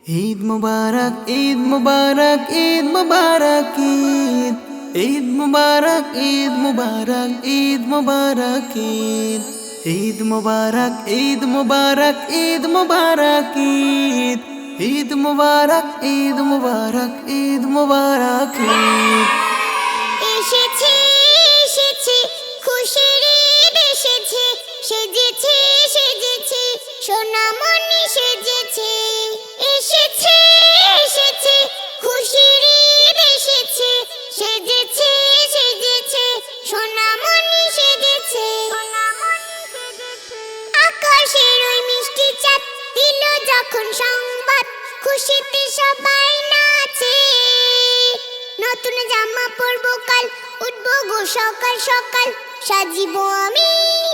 ঈদ মুবারক, ঈদ মুবারক, ঈদ মুবারক, ঈদ ঈদ মুবারক, ঈদ মুবারক, ঈদ মুবারক, ঈদ ঈদ মুবারক, ঈদ মুবারক, ঈদ মুবারক, ঈদ ঈদ মুবারক, ঈদ মুবারক, ঈদ মুবারক, ঈদ। এসেছে এসেছে খুশির ঈদ এসেছে, সেজেছে সেজেছে সোনামণি সেজেছে। এসেছে এসেছে খুশির ঈদ এসেছে, সেজেছে সেজেছে সোনামণি সেজেছে। আকাশের ওই মিষ্টি চাঁদ দিল যখন সংবাদ, খুশিতে সবাই নাচে। নতুন জামা পরবো কাল, উঠবো গো সকাল সকাল, সাজিব আমি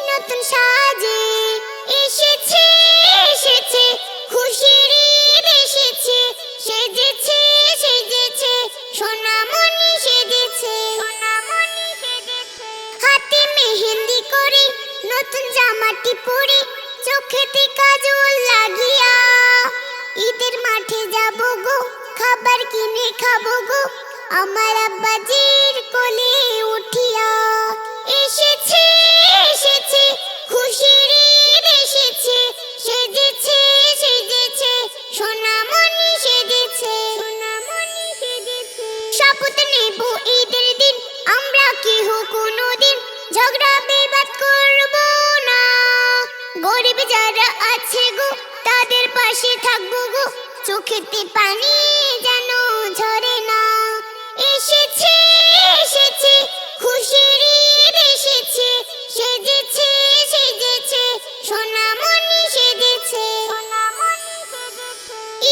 নতুন সাজে। এসেছে এসেছে খুশির ঈদ এসেছে, সেজেছে সেজেছে সোনামণি সেজেছে। হাতে মেহেন্দি করে নতুন জামাটি পরে, চোখেতে কাজল লাগিয়া ঈদের মাঠে যাব গো, খাবার কিনে খাবো গো আমার আব্বাজির কোলে উঠিয়া। এসেছে এসেছে খুশির ঈদ এসেছে, সেজেছে সেজেছে সোনামণি সেজেছে। শপথ নেব ঈদের দিন আমরা কেহ কোনোদিন ঝগড়া বিবাদ করব না। গরিব যারা আছে গো তাদের পাশে থাকবো গো, চোখেতে পানি যেন ঝরে না। এসেছে এসেছে খুশির ঈদ এসেছে, সেজেছে সেজেছে সোনামণি সেজেছে।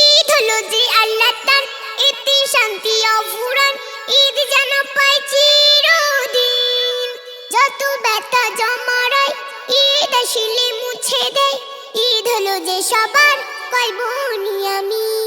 ঈদ হলো যে আল্লাহ তার, এতে শান্তি অফুরান, ঈদ যেন পাই চিরদিন। যত ব্যথা জমারায় ঈদ আসিলে মুছে দেয়, ঈদ হলো যে সবার কয় বনি আমি।